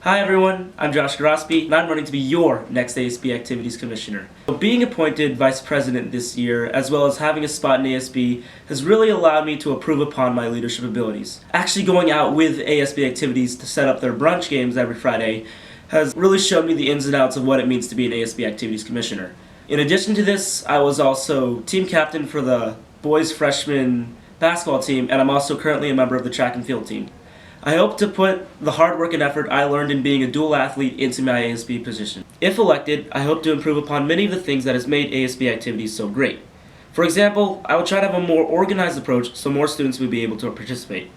Hi everyone, I'm Josh Grosby, and I'm running to be your next ASB Activities Commissioner. Being appointed Vice President this year, as well as having a spot in ASB, has really allowed me to improve upon my leadership abilities. Actually going out with ASB Activities to set up their brunch games every Friday has really shown me the ins and outs of what it means to be an ASB Activities Commissioner. In addition to this, I was also team captain for the boys freshman basketball team, and I'm also currently a member of the track and field team. I hope to put the hard work and effort I learned in being a dual athlete into my ASB position. If elected, I hope to improve upon many of the things that has made ASB activities so great. For example, I will try to have a more organized approach so more students will be able to participate.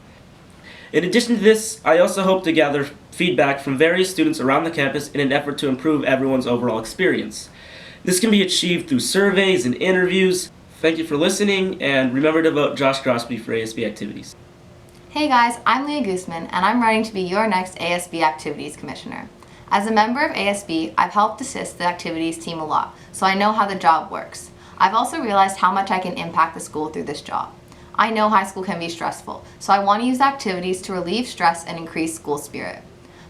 In addition to this, I also hope to gather feedback from various students around the campus in an effort to improve everyone's overall experience. This can be achieved through surveys and interviews. Thank you for listening, and remember to vote Josh Grosby for ASB activities. Hey guys, I'm Leah Gooseman, and I'm running to be your next ASB Activities Commissioner. As a member of ASB, I've helped assist the activities team a lot, so I know how the job works. I've also realized how much I can impact the school through this job. I know high school can be stressful, so I want to use activities to relieve stress and increase school spirit.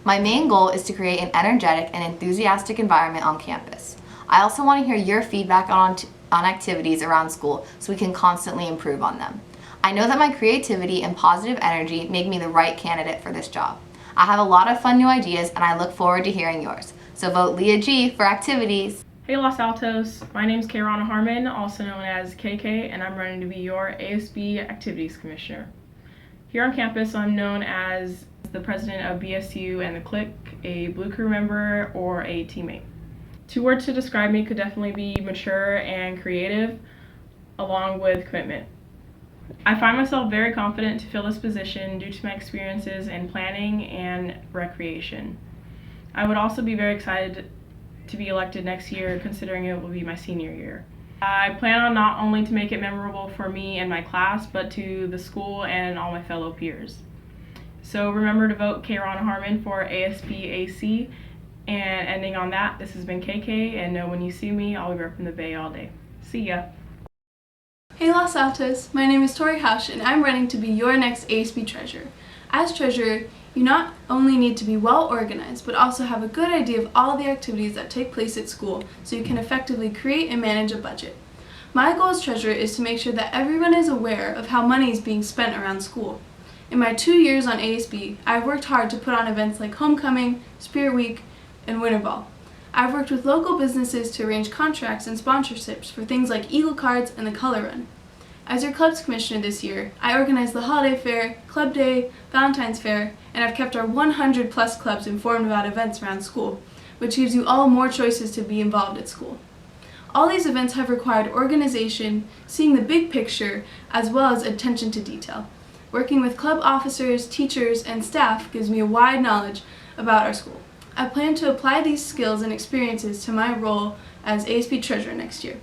My main goal is to create an energetic and enthusiastic environment on campus. I also want to hear your feedback on activities around school so we can constantly improve on them. I know that my creativity and positive energy make me the right candidate for this job. I have a lot of fun new ideas, and I look forward to hearing yours. So vote Leah G for activities. Hey Los Altos, my name is Kayrana Harmon, also known as KK, and I'm running to be your ASB Activities Commissioner. Here on campus, I'm known as the president of BSU and the Clique, a Blue Crew member, or a teammate. 2 words to describe me could definitely be mature and creative, along with commitment. I find myself very confident to fill this position due to my experiences in planning and recreation. I would also be very excited to be elected next year, considering it will be my senior year. I plan on not only to make it memorable for me and my class, but to the school and all my fellow peers. So remember to vote Kayrana Harmon for ASB-AC, and ending on that, this has been KK, and know when you see me, I'll be repping the Bay all day. See ya! Hey Los Altos, my name is Tori Hausch, and I'm running to be your next ASB treasurer. As treasurer, you not only need to be well organized, but also have a good idea of all the activities that take place at school so you can effectively create and manage a budget. My goal as treasurer is to make sure that everyone is aware of how money is being spent around school. In my 2 years on ASB, I've worked hard to put on events like Homecoming, Spirit Week, and Winter Ball. I've worked with local businesses to arrange contracts and sponsorships for things like Eagle Cards and the Color Run. As your club's commissioner this year, I organized the Holiday Fair, Club Day, Valentine's Fair, and I've kept our 100 plus clubs informed about events around school, which gives you all more choices to be involved at school. All these events have required organization, seeing the big picture, as well as attention to detail. Working with club officers, teachers, and staff gives me a wide knowledge about our school. I plan to apply these skills and experiences to my role as ASB Treasurer next year.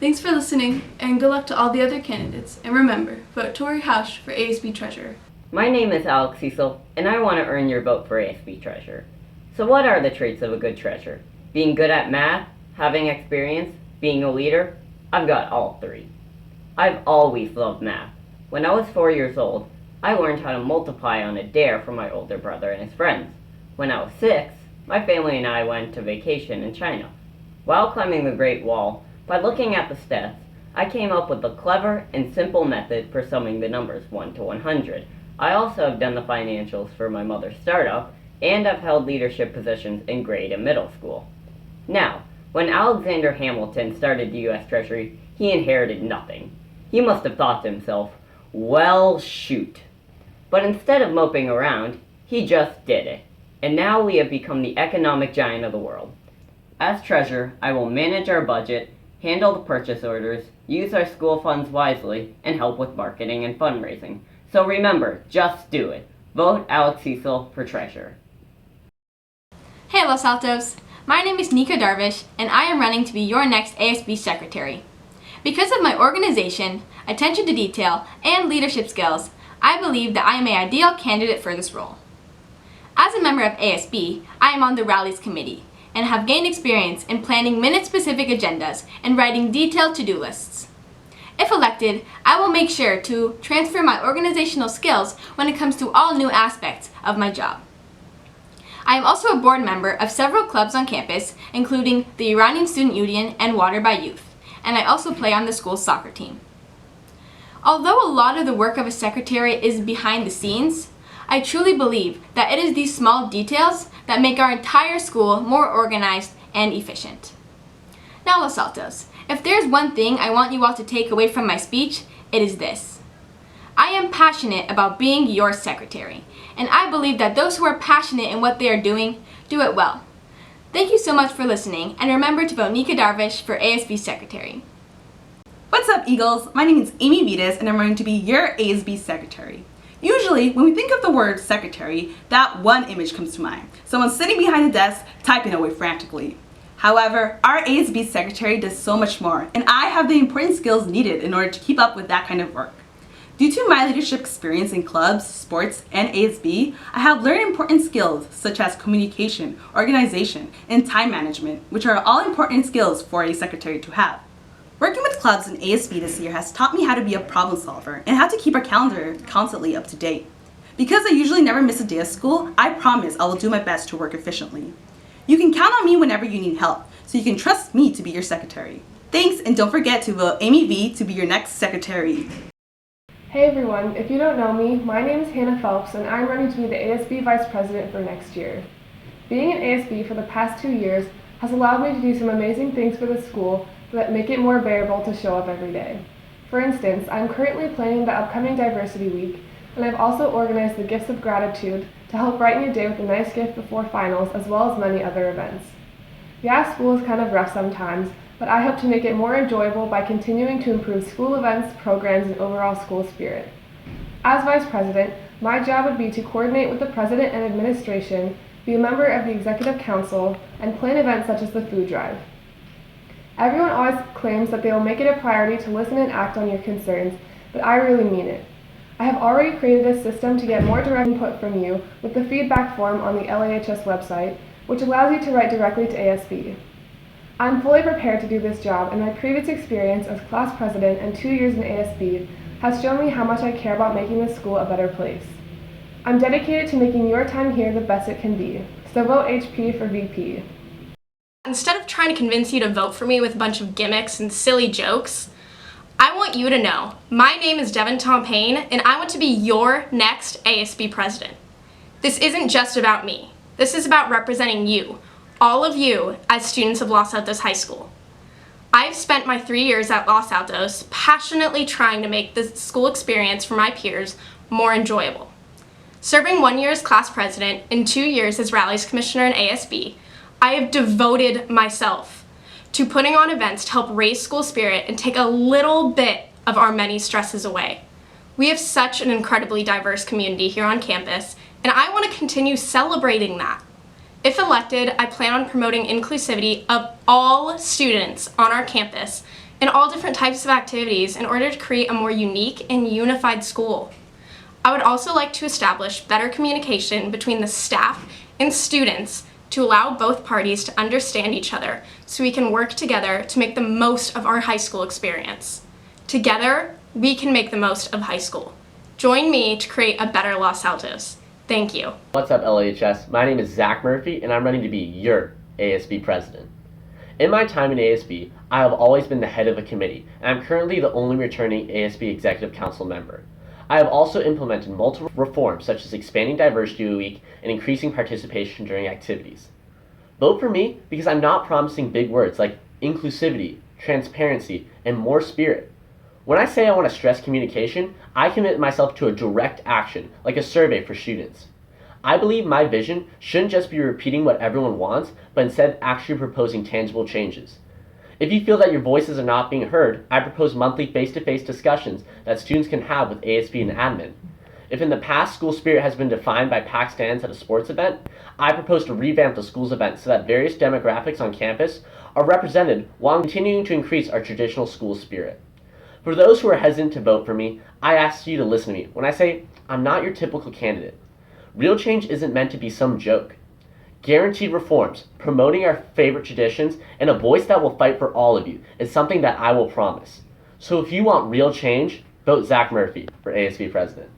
Thanks for listening, and good luck to all the other candidates. And remember, vote Tori Hausch for ASB Treasurer. My name is Alex Cecil, and I want to earn your vote for ASB Treasurer. So what are the traits of a good treasurer? Being good at math, having experience, being a leader? I've got all 3. I've always loved math. When I was 4 years old, I learned how to multiply on a dare from my older brother and his friends. When I was 6, my family and I went to vacation in China. While climbing the Great Wall, by looking at the steps, I came up with a clever and simple method for summing the numbers 1 to 100. I also have done the financials for my mother's startup, and I've held leadership positions in grade and middle school. Now, when Alexander Hamilton started the U.S. Treasury, he inherited nothing. He must have thought to himself, well, shoot. But instead of moping around, he just did it. And now we have become the economic giant of the world. As treasurer, I will manage our budget, handle the purchase orders, use our school funds wisely, and help with marketing and fundraising. So remember, just do it. Vote Alex Cecil for treasurer. Hey Los Altos, my name is Nika Darvish, and I am running to be your next ASB secretary. Because of my organization, attention to detail, and leadership skills, I believe that I am an ideal candidate for this role. As a member of ASB, I am on the Rallies Committee and have gained experience in planning minute-specific agendas and writing detailed to-do lists. If elected, I will make sure to transfer my organizational skills when it comes to all new aspects of my job. I am also a board member of several clubs on campus, including the Iranian Student Union and Water by Youth, and I also play on the school's soccer team. Although a lot of the work of a secretary is behind the scenes, I truly believe that it is these small details that make our entire school more organized and efficient. Now, Los Altos, if there's one thing I want you all to take away from my speech, it is this. I am passionate about being your secretary, and I believe that those who are passionate in what they are doing, do it well. Thank you so much for listening, and remember to vote Nika Darvish for ASB Secretary. What's up, Eagles? My name is Amy Vitas, and I'm going to be your ASB Secretary. Usually, when we think of the word secretary, that one image comes to mind. Someone sitting behind the desk, typing away frantically. However, our ASB Secretary does so much more, and I have the important skills needed in order to keep up with that kind of work. Due to my leadership experience in clubs, sports, and ASB, I have learned important skills such as communication, organization, and time management, which are all important skills for a secretary to have. Working with clubs in ASB this year has taught me how to be a problem solver and how to keep our calendar constantly up to date. Because I usually never miss a day of school, I promise I will do my best to work efficiently. You can count on me whenever you need help, so you can trust me to be your secretary. Thanks, and don't forget to vote Amy V to be your next secretary. Hey everyone, if you don't know me, my name is Hannah Phelps and I'm running to be the ASB Vice President for next year. Being in ASB for the past 2 years has allowed me to do some amazing things for the school that make it more bearable to show up every day. For instance, I'm currently planning the upcoming Diversity Week, and I've also organized the Gifts of Gratitude to help brighten your day with a nice gift before finals, as well as many other events. Yeah, school is kind of rough sometimes, but I hope to make it more enjoyable by continuing to improve school events, programs, and overall school spirit. As Vice President, my job would be to coordinate with the President and Administration, be a member of the Executive Council, and plan events such as the food drive. Everyone always claims that they will make it a priority to listen and act on your concerns, but I really mean it. I have already created a system to get more direct input from you with the feedback form on the LAHS website, which allows you to write directly to ASB. I'm fully prepared to do this job, and my previous experience as class president and 2 years in ASB has shown me how much I care about making this school a better place. I'm dedicated to making your time here the best it can be, so vote HP for VP. Instead of trying to convince you to vote for me with a bunch of gimmicks and silly jokes, I want you to know my name is Devin Tompayne and I want to be your next ASB president. This isn't just about me. This is about representing you, all of you, as students of Los Altos High School. I've spent my 3 years at Los Altos passionately trying to make the school experience for my peers more enjoyable. Serving 1 year as class president and 2 years as rallies commissioner in ASB, I have devoted myself to putting on events to help raise school spirit and take a little bit of our many stresses away. We have such an incredibly diverse community here on campus, and I want to continue celebrating that. If elected, I plan on promoting inclusivity of all students on our campus in all different types of activities in order to create a more unique and unified school. I would also like to establish better communication between the staff and students to allow both parties to understand each other so we can work together to make the most of our high school experience. Together, we can make the most of high school. Join me to create a better Los Altos. Thank you. What's up, LHS? My name is Zach Murphy, and I'm running to be your ASB president. In my time in ASB, I have always been the head of a committee, and I'm currently the only returning ASB Executive Council member. I have also implemented multiple reforms such as expanding Diversity Week and increasing participation during activities. Vote for me because I'm not promising big words like inclusivity, transparency, and more spirit. When I say I want to stress communication, I commit myself to a direct action, like a survey for students. I believe my vision shouldn't just be repeating what everyone wants, but instead actually proposing tangible changes. If you feel that your voices are not being heard, I propose monthly face-to-face discussions that students can have with ASB and admin. If in the past school spirit has been defined by packed stands at a sports event, I propose to revamp the school's event so that various demographics on campus are represented while continuing to increase our traditional school spirit. For those who are hesitant to vote for me, I ask you to listen to me when I say I'm not your typical candidate. Real change isn't meant to be some joke. Guaranteed reforms, promoting our favorite traditions, and a voice that will fight for all of you is something that I will promise. So if you want real change, vote Zach Murphy for ASB president.